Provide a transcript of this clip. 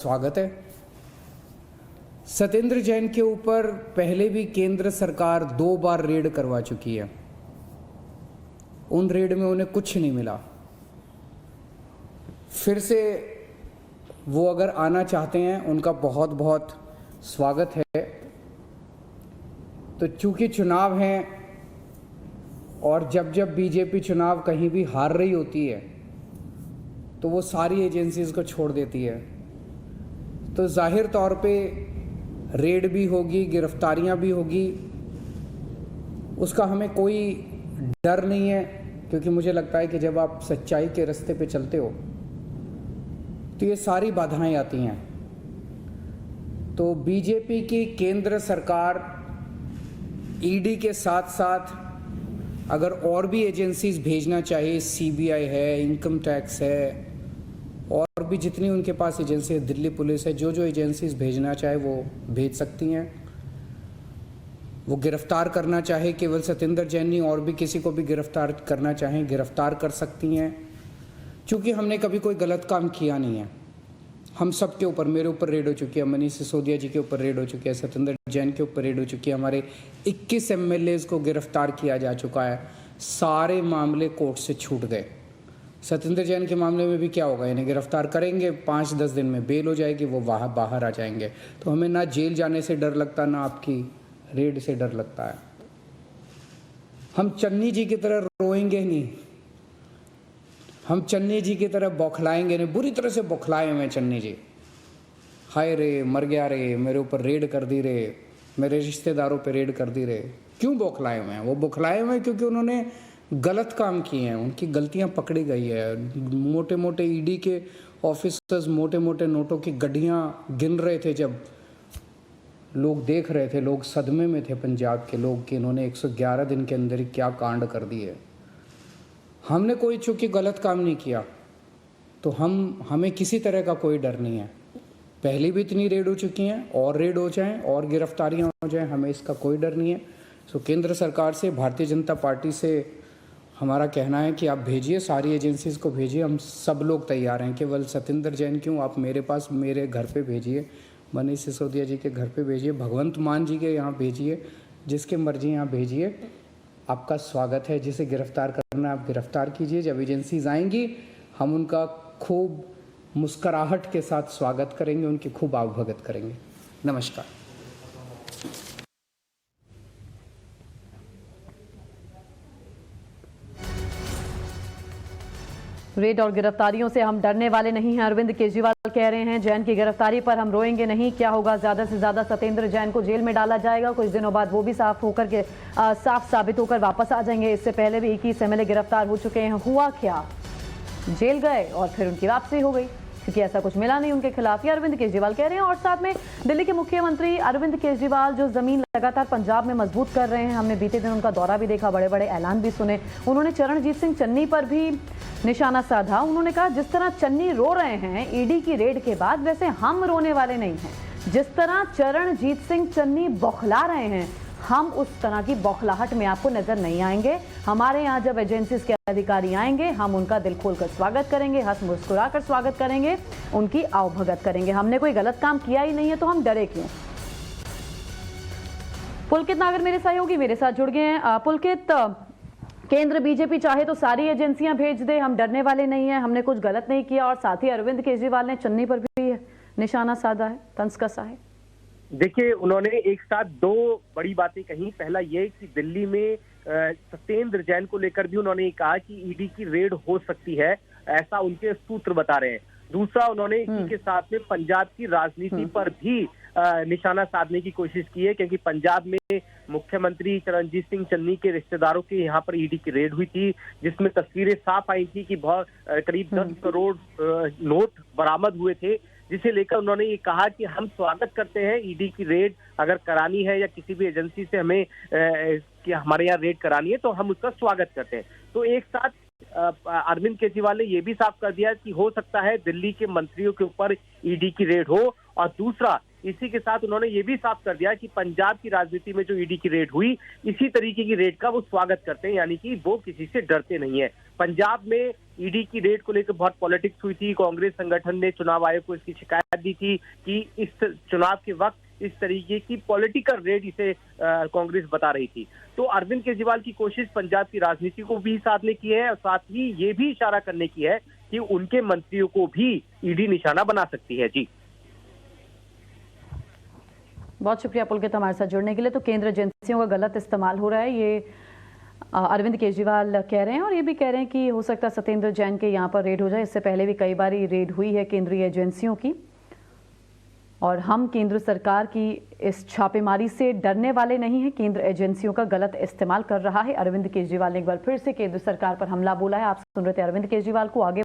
स्वागत है। सत्येंद्र जैन के ऊपर पहले भी केंद्र सरकार 2 बार रेड करवा चुकी है। उन रेड में उन्हें कुछ नहीं मिला। फिर से वो अगर आना चाहते हैं, उनका बहुत बहुत स्वागत है। तो चूंकि चुनाव हैं और जब जब बीजेपी चुनाव कहीं भी हार रही होती है तो वो सारी एजेंसीज को छोड़ देती है, तो जाहिर तौर पे रेड भी होगी, गिरफ्तारियां भी होगी। उसका हमें कोई डर नहीं है, क्योंकि मुझे लगता है कि जब आप सच्चाई के रास्ते पे चलते हो तो ये सारी बाधाएं आती हैं। तो बीजेपी की केंद्र सरकार ईडी के साथ साथ अगर और भी एजेंसीज भेजना चाहे, सीबीआई है, इनकम टैक्स है, और भी जितनी उनके पास एजेंसी है, दिल्ली पुलिस है, जो एजेंसीज भेजना चाहे वो भेज सकती हैं। वो गिरफ्तार करना चाहे केवल सत्येंद्र जैन नहीं, और भी किसी को भी गिरफ्तार करना चाहें गिरफ्तार कर सकती हैं। क्योंकि हमने कभी कोई गलत काम किया नहीं है। हम सब के ऊपर, मेरे ऊपर रेड हो चुकी है, मनीष सिसोदिया जी के ऊपर रेड हो चुकी है, सत्येंद्र जैन के ऊपर रेड हो चुकी है, हमारे 21 एमएलएज को गिरफ्तार किया जा चुका है। सारे मामले कोर्ट से छूट गए। सत्येंद्र जैन के मामले में भी क्या होगा, इन्हें गिरफ्तार करेंगे, 5-10 दिन में बेल हो जाएगी, वो बाहर आ जाएंगे। तो हमें ना जेल जाने से डर लगता, ना आपकी रेड से डर लगता है। हम चन्नी जी की तरह रोएंगे नहीं, हम चन्नी जी की तरह बौखलाएंगे नहीं। बुरी तरह से बौखलाए हुए चन्नी जी, हाय रे मर गया रे, मेरे ऊपर रेड कर दी रे, मेरे रिश्तेदारों पे रेड कर दी रे। क्यों बौखलाए हुए हैं? वो बौखलाए हुए हैं क्योंकि उन्होंने गलत काम किए हैं, उनकी गलतियां पकड़ी गई है। मोटे मोटे ईडी के ऑफिसर्स मोटे मोटे नोटों की गड्डियां गिन रहे थे, जब लोग देख रहे थे, लोग सदमे में थे पंजाब के लोग कि इन्होंने 111 दिन के अंदर ही क्या कांड कर दिए। हमने कोई चूंकि गलत काम नहीं किया, तो हमें किसी तरह का कोई डर नहीं है। पहले भी इतनी रेड हो चुकी हैं, और रेड हो जाएं और गिरफ्तारियां हो जाएं, हमें इसका कोई डर नहीं है। सो केंद्र सरकार से, भारतीय जनता पार्टी से हमारा कहना है कि आप भेजिए, सारी एजेंसीज को भेजिए, हम सब लोग तैयार हैं। केवल सत्येंद्र जैन क्यों, आप मेरे पास, मेरे घर पे भेजिए, मनीष सिसोदिया जी के घर पे भेजिए, भगवंत मान जी के यहाँ भेजिए, जिसके मर्जी यहाँ भेजिए। आपका स्वागत है। जिसे गिरफ्तार करना आप गिरफ्तार कीजिए। जब एजेंसीज आएंगी हम उनका खूब मुस्कुराहट के साथ स्वागत करेंगे, उनकी खूब आवभगत करेंगे। नमस्कार। रेड और गिरफ्तारियों से हम डरने वाले नहीं हैं, अरविंद केजरीवाल कह रहे हैं। जैन की गिरफ्तारी पर हम रोएंगे नहीं। क्या होगा, ज्यादा से ज्यादा सत्येंद्र जैन को जेल में डाला जाएगा, कुछ दिनों बाद वो भी साफ साबित होकर वापस आ जाएंगे। इससे पहले भी 21 एमएलए गिरफ्तार हो चुके हैं। हुआ क्या, जेल गए और फिर उनकी वापसी हो गई, क्योंकि ऐसा कुछ मिला नहीं उनके खिलाफ, ये अरविंद केजरीवाल कह रहे हैं। और साथ में दिल्ली के मुख्यमंत्री अरविंद केजरीवाल जो जमीन लगातार पंजाब में मजबूत कर रहे हैं। हमने बीते दिन उनका दौरा भी देखा, बड़े बड़े ऐलान भी सुने। उन्होंने चरणजीत सिंह चन्नी पर भी निशाना साधा। उन्होंने कहा, जिस तरह चन्नी रो रहे हैं ईडी की रेड के बाद, वैसे हम रोने वाले नहीं हैं। जिस तरह चरणजीत सिंह चन्नी बौखला रहे हैं, हम उस तरह की बौखलाहट में आपको नजर नहीं आएंगे। हमारे यहाँ जब एजेंसीज के अधिकारी आएंगे, हम उनका दिल खोलकर स्वागत करेंगे, हंस मुस्कुराकर स्वागत करेंगे, उनकी आवभगत करेंगे। हमने कोई गलत काम किया ही नहीं है, तो हम डरे क्यों? पुलकित नागर मेरे सहयोगी मेरे साथ जुड़ गए हैं। पुलकित, केंद्र बीजेपी चाहे तो सारी एजेंसियां भेज दे, हम डरने वाले नहीं है, हमने कुछ गलत नहीं किया, और साथ ही अरविंद केजरीवाल ने चन्नी पर भी निशाना साधा है, तंज कसा है। देखिए, उन्होंने एक साथ 2 बड़ी बातें कही। पहला ये कि दिल्ली में सत्येंद्र जैन को लेकर भी उन्होंने ये कहा कि ईडी की रेड हो सकती है, ऐसा उनके सूत्र बता रहे हैं। दूसरा, उन्होंने इसी के साथ में पंजाब की राजनीति पर भी निशाना साधने की कोशिश की है, क्योंकि पंजाब में मुख्यमंत्री चरणजीत सिंह चन्नी के रिश्तेदारों के यहाँ पर ईडी की रेड हुई थी, जिसमें तस्वीरें साफ आई थी कि बहुत करीब 10 करोड़ नोट बरामद हुए थे, जिसे लेकर उन्होंने ये कहा कि हम स्वागत करते हैं ईडी की रेड अगर करानी है, या किसी भी एजेंसी से हमें कि हमारे यहाँ रेड करानी है तो हम उसका स्वागत करते हैं। तो एक साथ अरविंद केजरीवाल ने यह भी साफ कर दिया कि हो सकता है दिल्ली के मंत्रियों के ऊपर ईडी की रेड हो, और दूसरा, इसी के साथ उन्होंने ये भी साफ कर दिया कि पंजाब की राजनीति में जो ईडी की रेड हुई, इसी तरीके की रेड का वो स्वागत करते हैं, यानी कि वो किसी से डरते नहीं है। पंजाब में ईडी की रेड को लेकर बहुत पॉलिटिक्स हुई थी। कांग्रेस संगठन ने चुनाव आयोग को इसकी शिकायत दी थी कि इस चुनाव के वक्त इस तरीके की पॉलिटिकल रेड इसे कांग्रेस बता रही थी। तो अरविंद केजरीवाल की कोशिश पंजाब की राजनीति को भी साथ में की है और साथ ही ये भी इशारा करने की है कि उनके मंत्रियों को भी ईडी निशाना बना सकती है। जी, बहुत शुक्रिया पुलकित हमारे साथ जुड़ने के लिए। तो केंद्र एजेंसियों का गलत इस्तेमाल हो रहा है, ये अरविंद केजरीवाल कह रहे हैं और ये भी कह रहे हैं कि हो सकता है सत्येंद्र जैन के यहाँ पर रेड हो जाए। इससे पहले भी कई बार रेड हुई है केंद्रीय एजेंसियों की और हम केंद्र सरकार की इस छापेमारी से डरने वाले नहीं हैं। केंद्र एजेंसियों का गलत इस्तेमाल कर रहा है। अरविंद केजरीवाल ने एक बार फिर से केंद्र सरकार पर हमला बोला है। आप सुन रहे थे अरविंद केजरीवाल को। आगे